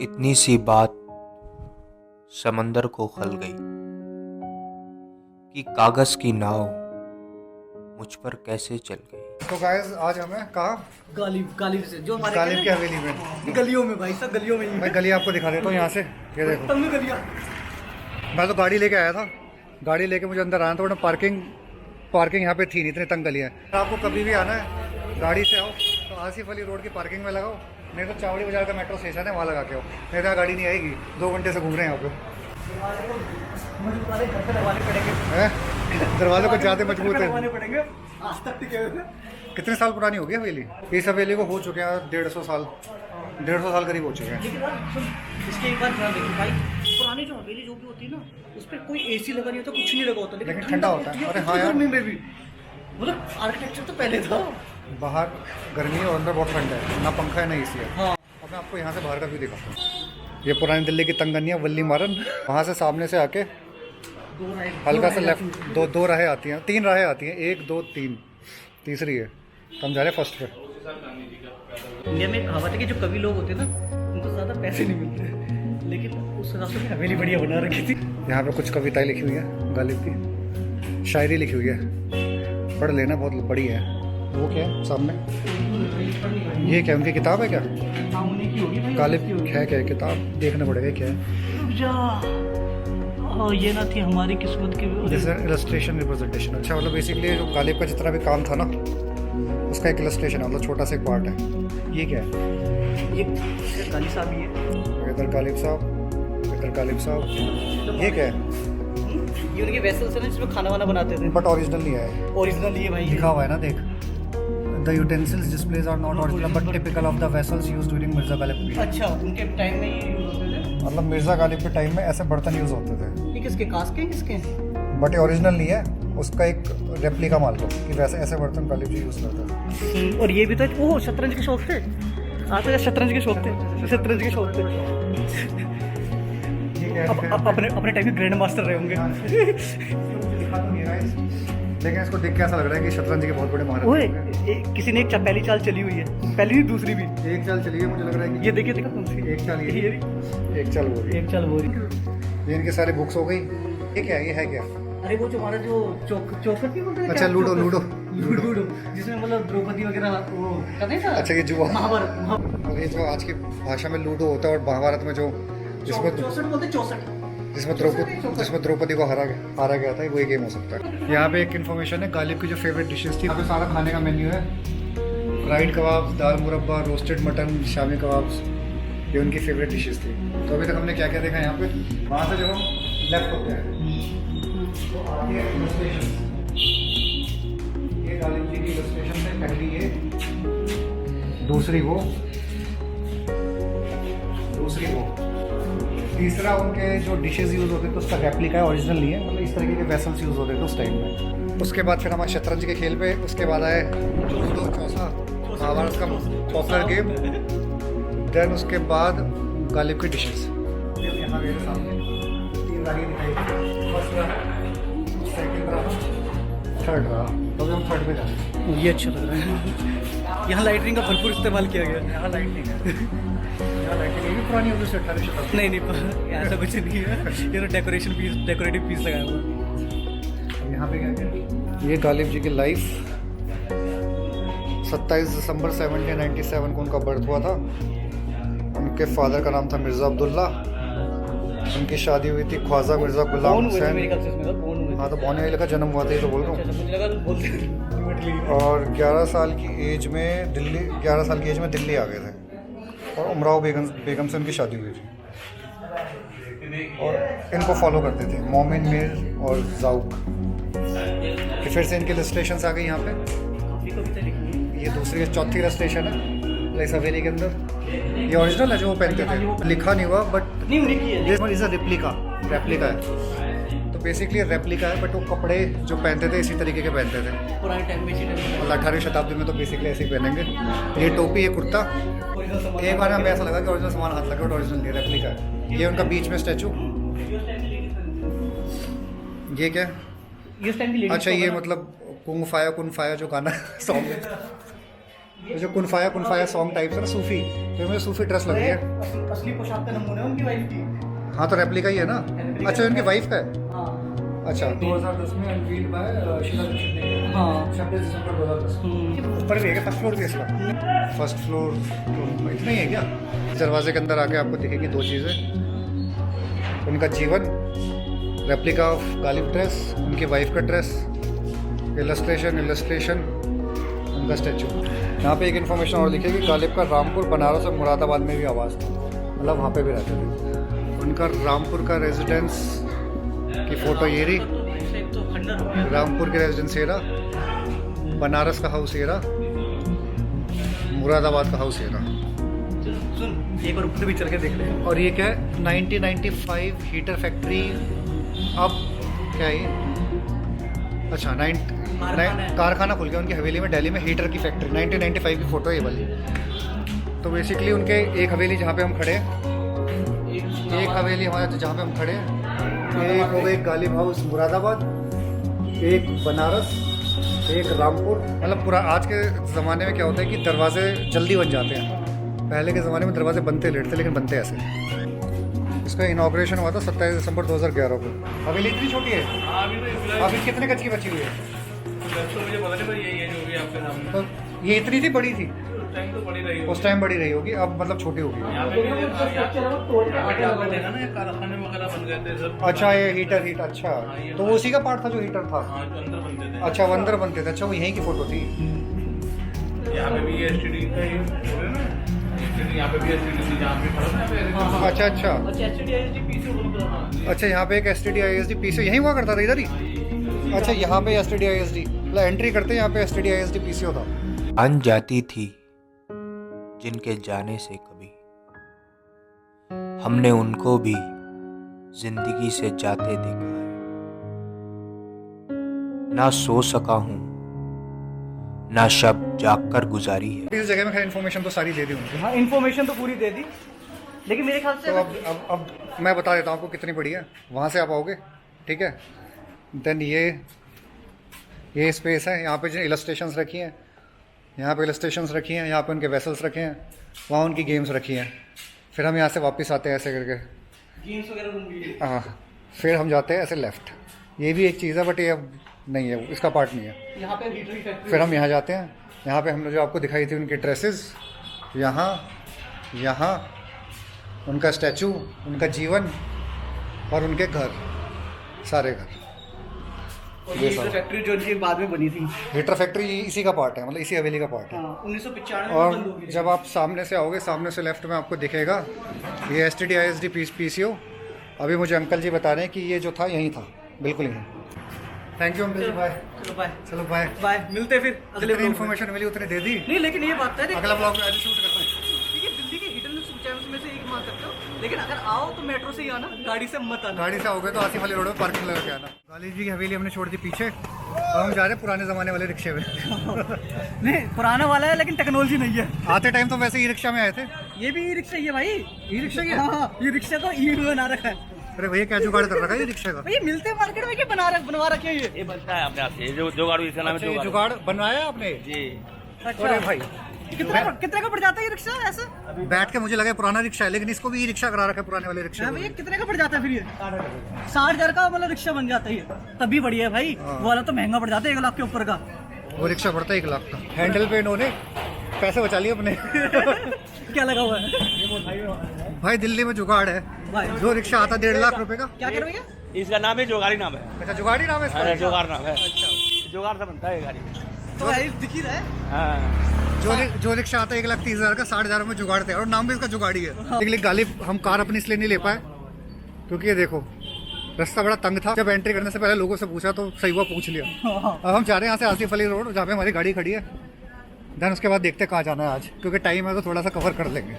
इतनी सी बात समंदर को खल गई कि कागज की नाव मुझ पर कैसे चल गई। तो गाइस आज हमें कहा गालिब से जो हमारे गालिब की हवेली में गलियों में भाई सब गलियों में ही मैं गली आपको दिखा देता हूँ यहाँ से। ये देखो तब में गलियां। मैं तो गाड़ी लेके आया था, गाड़ी लेके मुझे अंदर आना था वरना पार्किंग यहाँ पे थी नहीं, इतनी तंग गली है। आपको कभी भी आना है गाड़ी से आओ तो आसिफ अली रोड की पार्किंग में लगाओ, नहीं तो चावड़ी बाजार का मेट्रो स्टेशन है वहाँ लगा के आओ, नहीं तो गाड़ी नहीं आएगी। 2 घंटे से घूम रहे हैं यहाँ पे। दरवाजे को ज़्यादा मजबूत है। आज तक टिके हुए। कितने साल पुरानी होगी हवेली? इस हवेली को हो चुके हैं 150 साल करीब हो चुके हैं। लेकिन यार सुन, इसके एक बार ध्यान देखिए भाई, पुरानी जो हवेली जो भी होती है ना उस पर कोई एसी लगा नहीं होता, कुछ नहीं लगा होता, लेकिन ठंडा होता है। अरे हाँ यार, गर्मी में भी मतलब आर्किटेक्चर तो पहले था। बाहर गर्मी है और अंदर बहुत ठंडा है, ना पंखा है ना एसी है। हाँ। अब मैं आपको यहाँ से बाहर का व्यू दिखाता हूँ। ये पुरानी दिल्ली की तंगनिया वल्ली मारन, वहाँ से सामने से आके हल्का सा लेफ्ट दो राहें आती हैं, 3 राहें आती हैं, 1 2 3, तीसरी है। तो हम जा रहे हैं फर्स्ट पे। इंडिया में कहावत है कि जो कवि लोग होते हैं ना उनको ज़्यादा पैसे नहीं मिलते, लेकिन उस हिसाब से हवेली बढ़िया बना रखी थी। यहाँ पे कुछ कविताएं लिखी हुई हैं, गालिब की शायरी लिखी हुई है, पढ़ लेना, बहुत बड़ी है। वो क्या है सामने? ये क्या उनकी किताब है क्या? गालिब है क्या किताब? देखना पड़ेगा क्या है। ये ना थी हमारी किस्मत की इलस्ट्रेशन रिप्रेजेंटेशन। अच्छा, मतलब बेसिकली जो गालिब का जितना भी काम था ना उसका एक इलस्ट्रेशन है, मतलब छोटा सा एक पार्ट है। ये क्या है? ये गालिब साहब ही है। इधर गालिब साहब, इधर गालिब साहब। ये क्या है? ये उनके वेसल्स है ना जिसमें खाना वाना बनाते थे। बट ओरिजिनल नहीं है। ओरिजिनल ये भाई लिखा हुआ है ना, देख। The utensils displays are not original but typical of the vessels used during Mirza Ghalib period। अच्छा, उनके टाइम में ये यूज होते थे। मतलब मिर्ज़ा गालिब के टाइम में ऐसे बर्तन यूज होते थे। ये किसके कास्ट के किसके? बट ये ओरिजिनल नहीं है, उसका एक रेप्लिका मान लो कि वैसे ऐसे बर्तन गालिब जी यूज करते थे। और ये भी तो वो शतरंज के शौक थे। आप तो शतरंज के शौक थे, शतरंज के शौक थे। अपने टाइम में ग्रैंड मास्टर रहे होंगे। लेकिन इसको देख के ऐसा लग रहा है कि शतरंज के बहुत बड़े महारत। किसी ने एक पहली चाल चली हुई है, पहली भी दूसरी भी। एक चाल चली है, मुझे लग रहा है कि ये देखिए देखो कौन सी एक चाल ये, एक चाल वो, एक चाल वो। ये इनकी सारी बुक्स हो गई। ये क्या है? ये है क्या? अरे वो जो हमारा जो चौखट नहीं बोलते? अच्छा, लूडो जिसमें मतलब द्रौपदी वगैरह वो करने था। अच्छा, ये जुआ। महाभारत। और ये जो आज की भाषा में लूडो होता है और महाभारत में जो जिसमें 64 बोलते 64 जिसमें द्रौपदी को हारा गया था, वो एक गेम हो सकता है। यहाँ पे एक इन्फॉर्मेशन है, गालिब की जो फेवरेट डिशेस थी। यहाँ पे सारा खाने का मेन्यू है। फ्राइड कबाब, दाल मुरब्बा, रोस्टेड मटन, शामी कबाब्स, ये उनकी फेवरेट डिशेस थी। तो अभी तक हमने क्या क्या देखा यहाँ पे। वहाँ से जब हम लेफ्ट होते हैं तो आती है इलस्ट्रेशन। ये गालिब जी की इलस्ट्रेशन है, पहली ये, दूसरी वो, तीसरा उनके जो डिशेस यूज़ होते थे तो उसका रेप्लिका है, ओरिजिनल नहीं है। मतलब इस तरीके के वेसल्स यूज़ होते थे उस टाइम में। उसके बाद फिर हमारे शतरंज के खेल पे, उसके बाद आए लूडो, चौसा, महाभारत का पॉपुलर गेम। देन उसके बाद गालिब की डिशेस। यहाँ मेरे सामने 3 राही दिखाई, फर्स्ट रहा, सेकंड रहा, थर्ड रहा। तो अभी हम थर्ड पे जा रहे हैं। ये अच्छा लग रहा है। यहाँ लाइटिंग का भरपूर इस्तेमाल किया गया है। यहाँ लाइटिंग है। ये भी पुरानी होगी, 18वीं शताब्दी। नहीं ऐसा कुछ नहीं है, ये तो डेकोरेटिव पीस लगाया हुआ। यहाँ पे क्या? ये गालिब जी की लाइफ। 27 दिसंबर 1797 को उनका बर्थ हुआ था। उनके फादर का नाम था मिर्ज़ा अब्दुल्ला। उनकी शादी हुई थी ख्वाजा मिर्ज़ा गुलाम हुसैन। हाँ, तो बौने का जन्म हुआ था, ये तो बोल रहा हूँ। और 11 साल की एज में दिल्ली आ गए थे और उमराव बेगम से उनकी शादी हुई थी। और इनको फॉलो करते थे मोमिन, मीर और जाउक। फिर से इनकी इलस्ट्रेशंस आ गई यहाँ पे। ये दूसरी चौथी इलस्ट्रेशन है इस हवेली के अंदर। ये ओरिजिनल है जो वो पहनते थे, लिखा नहीं हुआ, but this one is a replica है। तो बेसिकली रेप्लिका है, बट वो कपड़े जो पहनते थे इसी तरीके के पहनते थे पुराने टाइम में। 18वीं शताब्दी में तो बेसिकली ऐसे ही पहनेंगे। ये टोपी, ये कुर्ता। एक बार हमें ऐसा लगा कि ओरिजिनल सामान हाथ लगा, बट ओरिजिनल नहीं, रेप्लिका है। ये उनका बीच में स्टैचू। ये क्या? ये अच्छा, ये मतलब कुंग फाया जो गाना सॉन्ग है, तो जो कुनफाया सॉन्ग टाइप है ना सूफी, तो मुझे सूफी ड्रेस लगी है। असली पोशाक का नमूना है उनकी वाइफ की। हाँ तो रेप्लिका ही है ना। अच्छा उनकी वाइफ का है। हाँ अच्छा 2010 में अनवील्ड बाय शीला दीक्षित ने। हाँ 26 दिसंबर 2010। ऊपर भी है क्या? फर्स्ट फ्लोर भी है इसका? फर्स्ट फ्लोर तो इतना ही है क्या? दरवाजे के अंदर आके आपको दिखेगी दो चीज़ें, उनका जीवन, रेप्लिका ऑफ गालिब ड्रेस, उनकी वाइफ का ड्रेस, इलस्ट्रेशन, उनका स्टैचू। यहाँ पे एक इन्फॉर्मेशन और लिखेगी, गालिब का रामपुर, बनारस और मुरादाबाद में भी आवाज़ था, मतलब वहाँ पे भी रहते थे। उनका रामपुर का रेजिडेंस की फ़ोटो ये रही, तो खंडर हो गया। रामपुर के रेजिडेंस ये रहा, बनारस का हाउस ये रहा, मुरादाबाद का हाउस ये रहा। सुन एक बार ऊपर भी चल के देख ले। और ये क्या है? 1995 हीटर फैक्ट्री। अब क्या है ये? अच्छा कारखाना खुल गया उनकी हवेली में, दिल्ली में हीटर की फैक्ट्री। 1995 की फ़ोटो है ये वाली। तो बेसिकली उनके एक हवेली जहाँ पे हम खड़े हैं, एक हवेली हमारे जहाँ पे हम खड़े हैं, एक हो गई गालिब हाउस मुरादाबाद, एक बनारस, एक रामपुर। मतलब पूरा आज के ज़माने में क्या होता है कि दरवाजे जल्दी बन जाते हैं, पहले के ज़माने में दरवाजे बनते लेट थे, लेकिन बनते ऐसे। इसका इनॉग्रेशन हुआ था 27 दिसंबर 2011 को। हवेली इतनी छोटी है, अभी कितने गज की बची हुई है? मुझे पता नहीं पर यही है जो भी आपके सामने। तो ये इतनी थी, बड़ी थी उस टाइम तो बड़ी रही उस टाइम, बड़ी रही होगी, अब मतलब छोटी होगी। यहाँ पे भी आपने देखा ना, ये कारखाने वगैरह बन गए थे सब। अच्छा ये हीटर अच्छा, तो वो उसी का पार्ट था जो हीटर था। हाँ जो अंदर बनते थे। अच्छा वो अंदर बनते थे। अच्छा वो यहीं की फोटो थी। यहाँ पे भी एसटीडी का ही बोल रहे ना, यहाँ पे भी एसटीडी थी, जहाँ पे खड़ा था यहाँ पे। अच्छा अच्छा अच्छा, यहाँ पे एक STD ISD पीसी यहीं हुआ करता था, इधर ही। अच्छा यहाँ पे STD ISD मतलब एंट्री करते यहाँ पे STD ISD पीसी होता। अन जाती थी जिनके जाने से कभी हमने उनको भी जिंदगी से जाते देखा है। ना सो सका हूँ, ना शब जाग कर गुजारी है। इस जगह में खैर इन्फॉर्मेशन तो सारी दे दी उनको। हाँ इन्फॉर्मेशन तो पूरी दे दी, लेकिन मेरे ख्याल से तो अब मैं बता देता हूँ आपको कितनी बड़ी है। वहाँ से आप आओगे, ठीक है, देन ये स्पेस है, यहाँ पे जो इलस्ट्रेशंस रखी हैं, यहाँ पे इलस्ट्रेशंस रखी हैं, यहाँ पे उनके वेसल्स रखे हैं, वहाँ उनकी गेम्स रखी हैं। फिर हम यहाँ से वापस आते हैं ऐसे करके, गेम्स वगैरह रूम भी है। हाँ फिर हम जाते हैं ऐसे लेफ़्ट। ये भी एक चीज़ है बट ये अब नहीं है, इसका पार्ट नहीं है। यहाँ पे हीटर की फैक्ट्री। फिर हम यहाँ जाते हैं, यहाँ पे हमने जो आपको दिखाई थी उनकी ड्रेसेस, यहाँ उनका स्टैचू, उनका जीवन और उनके घर, सारे घर। और ये हीटर फैक्ट्री जो इनकी बाद में बनी थी। हीटर फैक्ट्री इसी का पार्ट है, मतलब इसी हवेली का पार्ट है। 1995 में और बंद हो गई। जब आप सामने से आओगे, सामने से लेफ्ट में आपको दिखेगा ये STD ISD PCO। अभी मुझे अंकल जी बता रहे हैं कि ये जो था यहीं था, बिल्कुल यहीं। Thank you uncle ji, bye. चलो बाय। चलो बाय। बाय, मिलते हैं फिर अगले जितनी ब्लॉग में। इन्फॉर्मेशन मिली उतनी दे दी। नहीं लेकिन ये बात है, अगला ब्लॉग में आज शूट करते हैं। देखिए दिल्ली के हिडन चैनल्स में से एक मान सकते हो, लेकिन अगर आओ तो मेट्रो से ही आना, गाड़ी से मत आना। गाड़ी से आओगे तो आसिफ अली रोड में पार्किंग लगा के आना। गालिब जी की हवेली हमने छोड़ दी पीछे, और हम जा रहे हैं पुराने ज़माने वाले रिक्शे में। नहीं पुराना वाला है लेकिन टेक्नोलॉजी नहीं है। आते टाइम तो वैसे ई रिक्शा में आए थे। ये भी ई रिक्शा ही है भाई। ई रिक्शा ही है? हाँ, ये रिक्शा तो ई बना रखा है। अरे भैया क्या जुगाड़ कर रखा है ये रिक्शे का? भाई मिलते मार्केट में क्या बनवा रखे हैं ये बनता है अपने आप से, जो जुगाड़ इसका नाम अच्छा, है ये जुगाड़। जुगाड़ बनवाया आपने? जी। अरे भाई कितने का पड़ जाता है ये रिक्शा ऐसा? बैठ के मुझे लगा पुराना रिक्शा है, लेकिन इसको भी ई रिक्शा करा रखा है पुराने वाले रिक्शे हाँ में। भैया कितने का पड़ जाता है फिर ये? 60,000 का मतलब रिक्शा बन जाता है ये, तभी बढ़िया है भाई। वो वाला तो महंगा पड़ जाता है 1 लाख के ऊपर का। वो रिक्शा पड़ता है 1 लाख का। हैंडल पे इन्होंने पैसे बचा लिए अपने। क्या लगा हुआ है भाई दिल्ली में जुगाड़ है, भाई? जो रिक्शा आता 1.5 लाख रुपए का। क्या कह रहे हो भैया? इसका नाम है जुगाड़ी नाम है। अच्छा जुगाड़ी नाम है इसका? अरे जुगाड़ नाम है। अच्छा जुगाड़ से बनता है ये गाड़ी। तो भाई दिख ही रहा है। हाँ जो रिक्शा आता है 1,30,000 का, 60,000 में जुगाड़ थे, और नाम भी इसका जुगाड़ी है। लेकिन गालिब हम कार अपनी इसलिए नहीं ले पाए क्योंकि ये देखो रास्ता बड़ा तंग था। जब एंट्री करने से पहले लोगों से पूछा तो सही हुआ पूछ लिया। अब हम जा रहे हैं यहाँ से आसिफ अली रोड, जहाँ पे हमारी गाड़ी खड़ी है। देन उसके बाद देखते हैं कहाँ जाना है आज, क्योंकि टाइम है तो थोड़ा सा कवर कर लेंगे।